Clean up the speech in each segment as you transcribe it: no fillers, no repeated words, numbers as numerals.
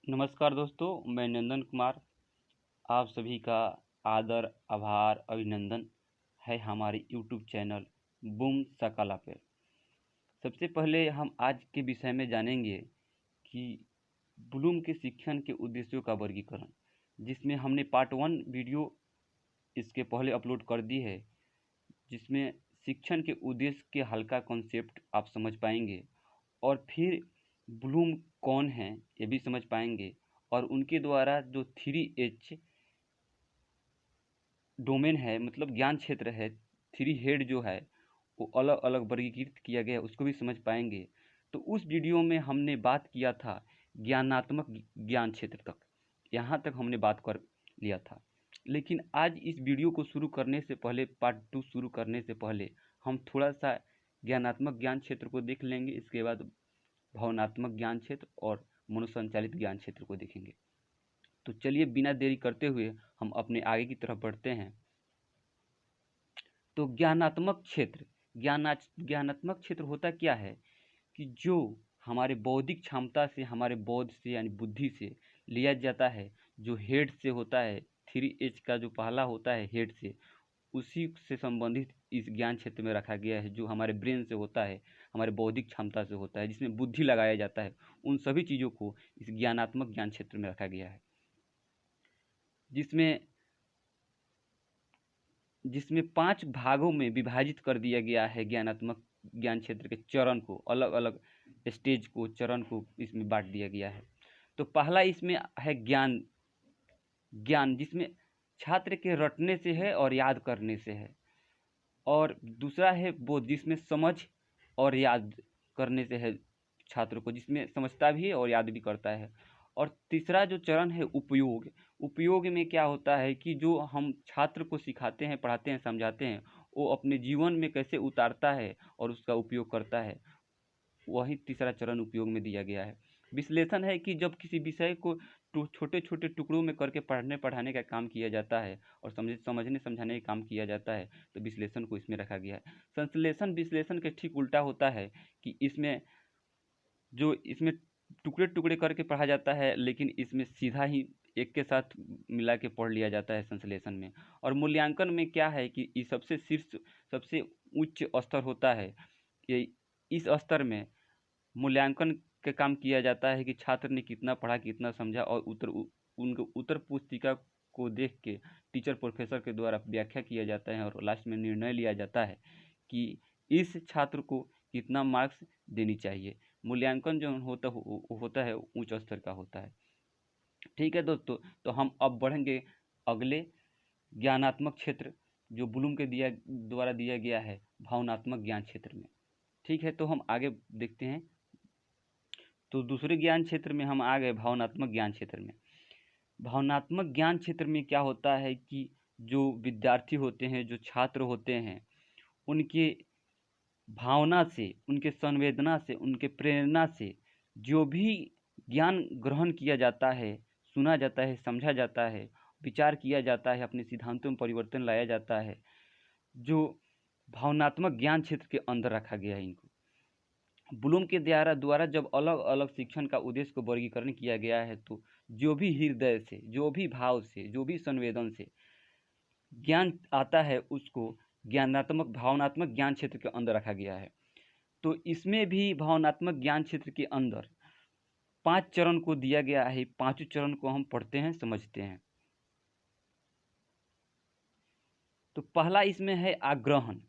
नमस्कार दोस्तों, मैं नंदन कुमार। आप सभी का आदर, आभार, अभिनंदन है हमारे यूट्यूब चैनल बूम सकला पे। सबसे पहले हम आज के विषय में जानेंगे कि ब्लूम के शिक्षण के उद्देश्यों का वर्गीकरण, जिसमें हमने पार्ट 1 वीडियो इसके पहले अपलोड कर दी है, जिसमें शिक्षण के उद्देश्य के हल्का कॉन्सेप्ट आप समझ पाएंगे और फिर ब्लूम कौन है ये भी समझ पाएंगे और उनके द्वारा जो 3H डोमेन है, मतलब ज्ञान क्षेत्र है, 3 हेड जो है वो अलग अलग वर्गीकृत किया गया है, उसको भी समझ पाएंगे। तो उस वीडियो में हमने बात किया था ज्ञानात्मक ज्ञान क्षेत्र तक, यहाँ तक हमने बात कर लिया था। लेकिन आज इस वीडियो को शुरू करने से पहले, पार्ट 2 शुरू करने से पहले हम थोड़ा सा ज्ञानात्मक ज्ञान क्षेत्र को देख लेंगे। इसके बाद भावनात्मक ज्ञान क्षेत्र और मनोसंचालित ज्ञान क्षेत्र को देखेंगे। तो चलिए बिना देरी करते हुए हम अपने आगे की तरफ बढ़ते हैं। तो ज्ञानात्मक क्षेत्र, ज्ञानात्मक क्षेत्र होता क्या है कि जो हमारे बौद्धिक क्षमता से, हमारे बोध से यानी बुद्धि से लिया जाता है, जो हेड से होता है, 3H का जो पहला होता है हेड से, उसी से संबंधित इस ज्ञान क्षेत्र में रखा गया है। जो हमारे ब्रेन से होता है, हमारे बौद्धिक क्षमता से होता है, जिसमें बुद्धि लगाया जाता है, उन सभी चीज़ों को इस ज्ञानात्मक ज्ञान क्षेत्र में रखा गया है, जिसमें 5 भागों में विभाजित कर दिया गया है। ज्ञानात्मक ज्ञान क्षेत्र के चरण को, अलग अलग स्टेज को, चरण को इसमें बांट दिया गया है। तो पहला इसमें है ज्ञान, जिसमें छात्र के रटने से है और याद करने से है। और दूसरा है बोध, जिसमें समझ और याद करने से है छात्र को, जिसमें समझता भी है और याद भी करता है। और तीसरा जो चरण है उपयोग, उपयोग में क्या होता है कि जो हम छात्र को सिखाते हैं, पढ़ाते हैं, समझाते हैं, वो अपने जीवन में कैसे उतारता है और उसका उपयोग करता है, वही तीसरा चरण उपयोग में दिया गया है। विश्लेषण है कि जब किसी विषय को छोटे छोटे टुकड़ों में करके पढ़ने पढ़ाने का काम किया जाता है और समझने समझाने का काम किया जाता है, तो विश्लेषण को इसमें रखा गया है। संश्लेषण विश्लेषण के ठीक उल्टा होता है कि इसमें टुकड़े टुकड़े करके पढ़ा जाता है, लेकिन इसमें सीधा ही एक के साथ मिला के पढ़ लिया जाता है संश्लेषण में। और मूल्यांकन में क्या है कि ये सबसे शीर्ष, सबसे उच्च स्तर होता है। ये इस स्तर में मूल्यांकन का काम किया जाता है कि छात्र ने कितना पढ़ा, कितना समझा, और उनको उत्तर पुस्तिका को देख के टीचर प्रोफेसर के द्वारा व्याख्या किया जाता है और लास्ट में निर्णय लिया जाता है कि इस छात्र को कितना मार्क्स देनी चाहिए। मूल्यांकन जो होता है उच्च स्तर का होता है। ठीक है दोस्तों, तो हम अब बढ़ेंगे अगले ज्ञानात्मक क्षेत्र, जो ब्लूम के द्वारा दिया गया है भावनात्मक ज्ञान क्षेत्र में। ठीक है, तो हम आगे देखते हैं। तो दूसरे ज्ञान क्षेत्र में हम आ गए भावनात्मक ज्ञान क्षेत्र में। भावनात्मक ज्ञान क्षेत्र में क्या होता है कि जो विद्यार्थी होते हैं, जो छात्र होते हैं, उनके भावना से, उनके संवेदना से, उनके प्रेरणा से जो भी ज्ञान ग्रहण किया जाता है, सुना जाता है, समझा जाता है, विचार किया जाता है, अपने सिद्धांतों में परिवर्तन लाया जाता है, जो भावनात्मक ज्ञान क्षेत्र के अंदर रखा गया है। इनको ब्लूम के द्वारा जब अलग अलग शिक्षण का उद्देश्य को वर्गीकरण किया गया है, तो जो भी हृदय से, जो भी भाव से, जो भी संवेदन से ज्ञान आता है, उसको भावनात्मक ज्ञान क्षेत्र के अंदर रखा गया है। तो इसमें भी भावनात्मक ज्ञान क्षेत्र के अंदर 5 चरण को दिया गया है। 5 चरण को हम पढ़ते हैं, समझते हैं। तो पहला इसमें है आग्रहण।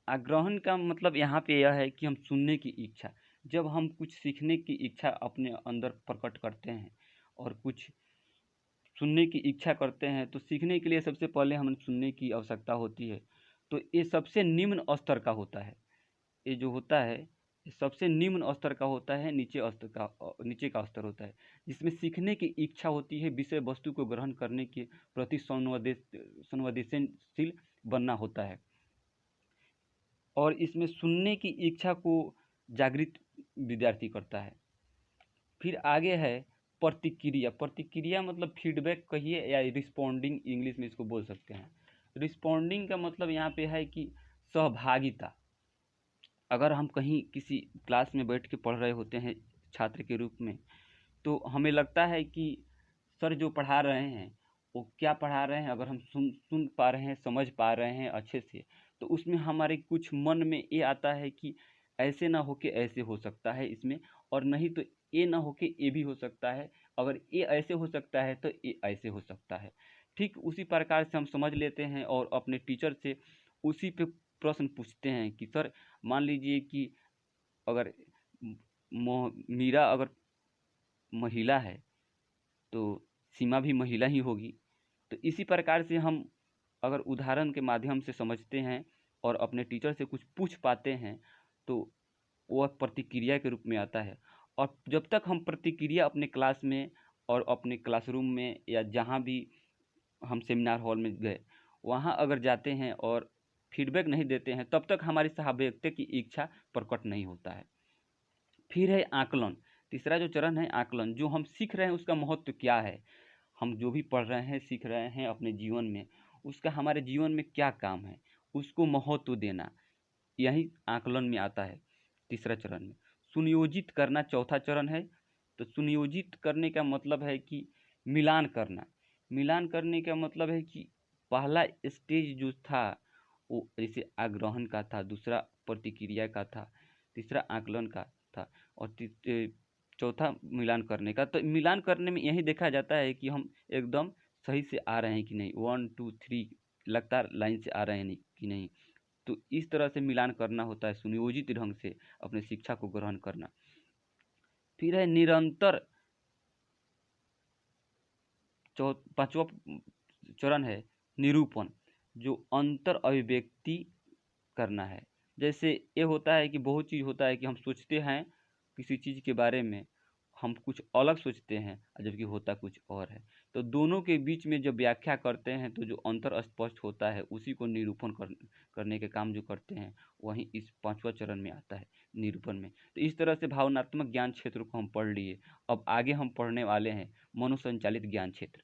आग्रहण का मतलब यहाँ पे यह है कि हम सुनने की इच्छा, जब हम कुछ सीखने की इच्छा अपने अंदर प्रकट करते हैं और कुछ सुनने की इच्छा करते हैं, तो सीखने के लिए सबसे पहले हमें सुनने की आवश्यकता होती है। तो ये सबसे निम्न स्तर का होता है। ये जो होता है, ये सबसे निम्न स्तर का होता है, नीचे का स्तर होता है, जिसमें सीखने की इच्छा होती है, विषय वस्तु को ग्रहण करने के प्रति संवेदनशील बनना होता है। और इसमें सुनने की इच्छा को जागृत विद्यार्थी करता है। फिर आगे है प्रतिक्रिया। प्रतिक्रिया मतलब फीडबैक कहिए या रिस्पॉन्डिंग, इंग्लिश में इसको बोल सकते हैं। रिस्पॉन्डिंग का मतलब यहाँ पे है कि सहभागिता। अगर हम कहीं किसी क्लास में बैठ के पढ़ रहे होते हैं छात्र के रूप में, तो हमें लगता है कि सर जो पढ़ा रहे हैं वो क्या पढ़ा रहे हैं, अगर हम सुन सुन पा रहे हैं, समझ पा रहे हैं अच्छे से, तो उसमें हमारे कुछ मन में ये आता है कि ऐसे ना हो के ऐसे हो सकता है इसमें, और नहीं तो ये ना हो के ये भी हो सकता है, अगर ये ऐसे हो सकता है तो ये ऐसे हो सकता है। ठीक उसी प्रकार से हम समझ लेते हैं और अपने टीचर से उसी पे प्रश्न पूछते हैं कि सर मान लीजिए कि अगर मीरा अगर महिला है तो सीमा भी महिला ही होगी। तो इसी प्रकार से हम अगर उदाहरण के माध्यम से समझते हैं और अपने टीचर से कुछ पूछ पाते हैं तो वह प्रतिक्रिया के रूप में आता है। और जब तक हम प्रतिक्रिया अपने क्लास में और अपने क्लासरूम में या जहाँ भी हम सेमिनार हॉल में गए, वहाँ अगर जाते हैं और फीडबैक नहीं देते हैं, तब तक हमारी सहाव्यक्ति की इच्छा प्रकट नहीं होता है। फिर है आकलन। तीसरा जो चरण है आकलन, जो हम सीख रहे हैं उसका महत्व क्या है, हम जो भी पढ़ रहे हैं सीख रहे हैं अपने जीवन में, उसका हमारे जीवन में क्या काम है, उसको महत्व देना, यही आकलन में आता है। तीसरा चरण में सुनियोजित करना चौथा चरण है। तो सुनियोजित करने का मतलब है कि मिलान करना। मिलान करने का मतलब है कि पहला स्टेज जो था वो जैसे आग्रहण का था, दूसरा प्रतिक्रिया का था, तीसरा आकलन का था, और चौथा मिलान करने का। तो मिलान करने में यही देखा जाता है कि हम एकदम सही से आ रहे हैं कि नहीं, 1 2 3 लगातार लाइन से आ रहे हैं नहीं कि नहीं। तो इस तरह से मिलान करना होता है, सुनियोजित ढंग से अपने शिक्षा को ग्रहण करना। फिर है निरंतर, पांचवा चरण है निरूपण, जो अंतर अभिव्यक्ति करना है। जैसे ये होता है कि बहुत चीज़ होता है कि हम सोचते हैं किसी चीज़ के बारे में, हम कुछ अलग सोचते हैं जबकि होता कुछ और है। तो दोनों के बीच में जब व्याख्या करते हैं तो जो अंतर स्पष्ट होता है उसी को निरूपण करने के काम जो करते हैं, वहीं इस पांचवा चरण में आता है निरूपण में। तो इस तरह से भावनात्मक ज्ञान क्षेत्र को हम पढ़ लिए। अब आगे हम पढ़ने वाले हैं मनोसंचालित ज्ञान क्षेत्र।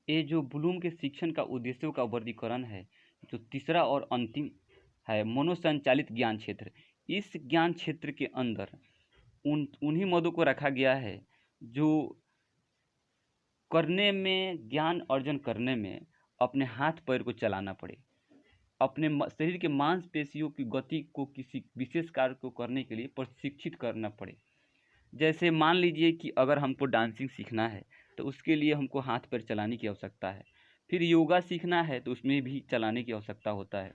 ये जो ब्लूम के शिक्षण का उद्देश्यों का वर्गीकरण है, जो तीसरा और अंतिम है मनोसंचालित ज्ञान क्षेत्र। इस ज्ञान क्षेत्र के अंदर उन्हीं मदों को रखा गया है जो करने में, ज्ञान अर्जन करने में अपने हाथ पैर को चलाना पड़े, अपने शरीर के मांसपेशियों की गति को किसी विशेष कार्य को करने के लिए प्रशिक्षित करना पड़े। जैसे मान लीजिए कि अगर हमको डांसिंग सीखना है तो उसके लिए हमको हाथ पैर चलाने की आवश्यकता है। फिर योगा सीखना है तो उसमें भी चलाने की आवश्यकता होता है।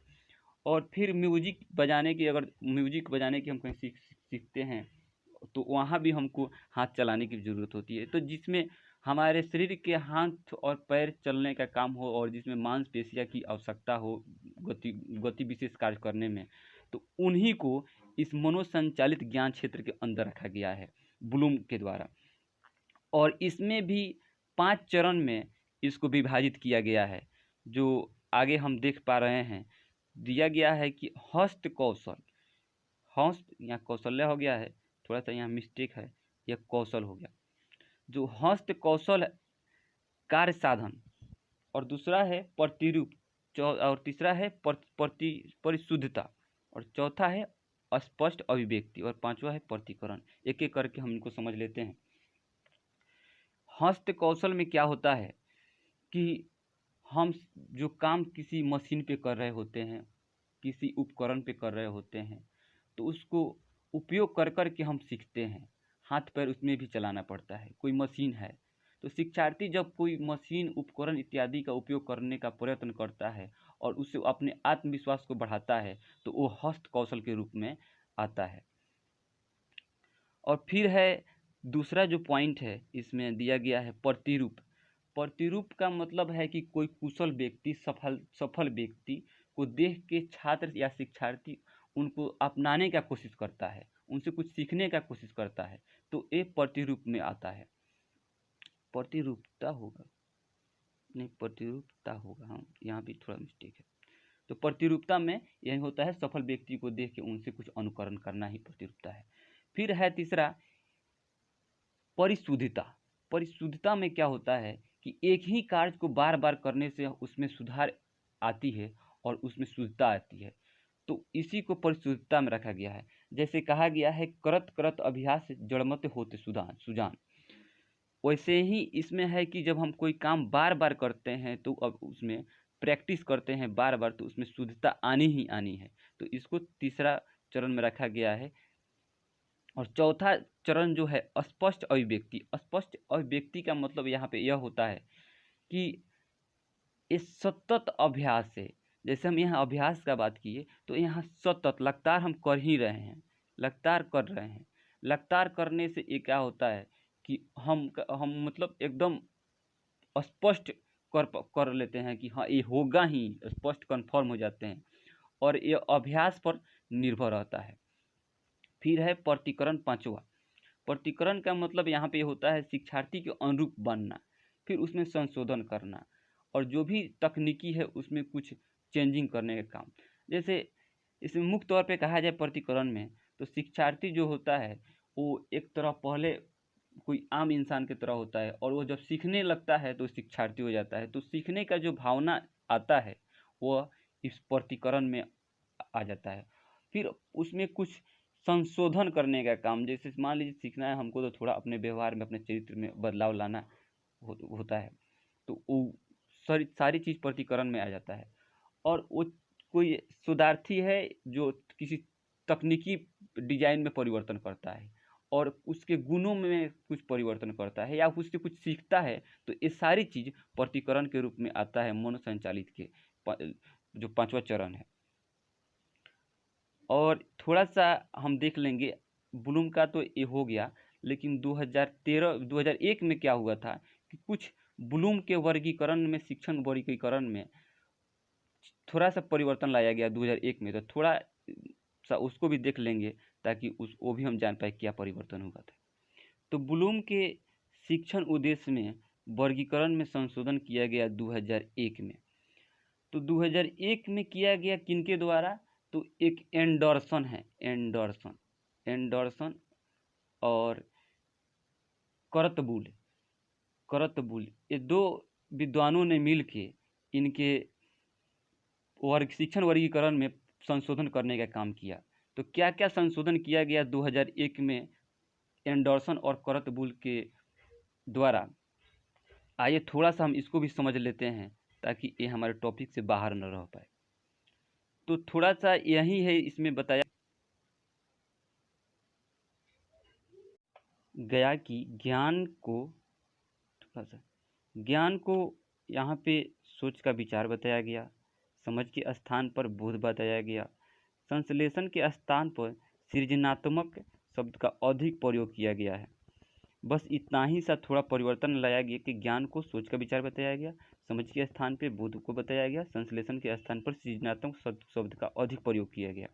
और फिर म्यूजिक बजाने की, अगर म्यूजिक बजाने की हम कहीं सीखते हैं तो वहाँ भी हमको हाथ चलाने की ज़रूरत होती है। तो जिसमें हमारे शरीर के हाथ और पैर चलने का काम हो और जिसमें मांसपेशियों की आवश्यकता हो गति गति विशेष कार्य करने में, तो उन्हीं को इस मनोसंचालित ज्ञान क्षेत्र के अंदर रखा गया है ब्लूम के द्वारा। और इसमें भी 5 चरण में इसको विभाजित किया गया है, जो आगे हम देख पा रहे हैं। दिया गया है कि हस्त कौशल, हस्त यहाँ कौशल्य हो गया है, थोड़ा सा यहाँ मिस्टेक है, यह कौशल हो गया। जो हस्त कौशल कार्य साधन, और दूसरा है प्रतिरूप, और तीसरा है परिशुद्धता, और चौथा है स्पष्ट अभिव्यक्ति, और पांचवा है प्रतिकरण। एक एक करके हम इनको समझ लेते हैं। हस्त कौशल में क्या होता है कि हम जो काम किसी मशीन पे कर रहे होते हैं, किसी उपकरण पे कर रहे होते हैं, तो उसको उपयोग कर कर के हम सीखते हैं। हाथ पैर उसमें भी चलाना पड़ता है, कोई मशीन है। तो शिक्षार्थी जब कोई मशीन, उपकरण इत्यादि का उपयोग करने का प्रयत्न करता है और उससे अपने आत्मविश्वास को बढ़ाता है, तो वो हस्त कौशल के रूप में आता है। और फिर है दूसरा जो पॉइंट है इसमें दिया गया है प्रतिरूप। प्रतिरूप का मतलब है कि कोई कुशल व्यक्ति, सफल व्यक्ति को देख के छात्र या शिक्षार्थी उनको अपनाने का कोशिश करता है, उनसे कुछ सीखने का कोशिश करता है, तो ये प्रतिरूप में आता है। प्रतिरूपता होगा, नहीं प्रतिरूपता होगा, हाँ यहाँ भी थोड़ा मिस्टेक है। तो प्रतिरूपता में यही होता है, सफल व्यक्ति को देख के उनसे कुछ अनुकरण करना ही प्रतिरूपता है। फिर है तीसरा परिशुद्धता। परिशुद्धता में क्या होता है कि एक ही कार्य को बार बार करने से उसमें सुधार आती है और उसमें शुद्धता आती है, तो इसी को परिशुद्धता में रखा गया है। जैसे कहा गया है करत करत अभ्यास जड़मत होते सुजान सुजान, वैसे ही इसमें है कि जब हम कोई काम बार बार करते हैं तो अब उसमें प्रैक्टिस करते हैं बार बार, तो उसमें शुद्धता आनी ही आनी है। तो इसको तीसरा चरण में रखा गया है। और चौथा चरण जो है स्पष्ट अभिव्यक्ति। स्पष्ट अभिव्यक्ति का मतलब यहाँ पे यह होता है कि इस सतत अभ्यास से, जैसे हम यहाँ अभ्यास का बात किए तो यहाँ सतत लगातार हम कर ही रहे हैं, लगातार कर रहे हैं। लगातार करने से ये क्या होता है कि हम मतलब एकदम स्पष्ट कर लेते हैं कि हाँ ये होगा ही, स्पष्ट कन्फर्म हो जाते हैं, और ये अभ्यास पर निर्भर रहता है। फिर है प्रतिकरण पांचवा। प्रतिकरण का मतलब यहाँ पे होता है शिक्षार्थी के अनुरूप बनना, फिर उसमें संशोधन करना, और जो भी तकनीकी है उसमें कुछ चेंजिंग करने का काम। जैसे इसमें मुख्य तौर पे कहा जाए प्रतिकरण में, तो शिक्षार्थी जो होता है वो एक तरह पहले कोई आम इंसान की तरह होता है, और वो जब सीखने लगता है तो शिक्षार्थी हो जाता है। तो सीखने का जो भावना आता है वह इस प्रतिकरण में आ जाता है। फिर उसमें कुछ संशोधन करने का काम, जैसे मान लीजिए सीखना है हमको, तो थोड़ा अपने व्यवहार में, अपने चरित्र में बदलाव लाना होता है, तो वो सारी चीज़ प्रतिकरण में आ जाता है। और वो कोई शोधार्थी है जो किसी तकनीकी डिजाइन में परिवर्तन करता है और उसके गुणों में कुछ परिवर्तन करता है या उससे कुछ सीखता है, तो ये सारी चीज़ प्रतिकरण के रूप में आता है मनोसंचालित के जो पांचवा चरण है। और थोड़ा सा हम देख लेंगे, ब्लूम का तो ये हो गया, लेकिन 2001 में क्या हुआ था कि कुछ ब्लूम के वर्गीकरण में, शिक्षण वर्गीकरण में थोड़ा सा परिवर्तन लाया गया 2001 में। तो थोड़ा सा उसको भी देख लेंगे ताकि वो भी हम जान पाए क्या परिवर्तन हुआ था। तो ब्लूम के शिक्षण उद्देश्य में वर्गीकरण में संशोधन किया गया 2001 में। तो 2001 में किया गया किनके द्वारा, तो एक एंडरसन है, एंडरसन और करतबुल, ये दो विद्वानों ने मिल के इनके शिक्षण वर्गीकरण में संशोधन करने का काम किया। तो क्या क्या संशोधन किया गया 2001 में एंडरसन और करतबुल के द्वारा, आइए थोड़ा सा हम इसको भी समझ लेते हैं ताकि ये हमारे टॉपिक से बाहर न रह पाए। तो थोड़ा सा यही है इसमें बताया गया कि ज्ञान को यहाँ पे सोच का विचार बताया गया, समझ के स्थान पर बोध बताया गया, संश्लेषण के स्थान पर सृजनात्मक शब्द का अधिक प्रयोग किया गया है। बस इतना ही सा थोड़ा परिवर्तन लाया गया कि ज्ञान को सोच का विचार बताया गया, समझ के स्थान पे बोध को बताया गया, संश्लेषण के स्थान पर सृजनात्मक शब्द का अधिक प्रयोग किया गया।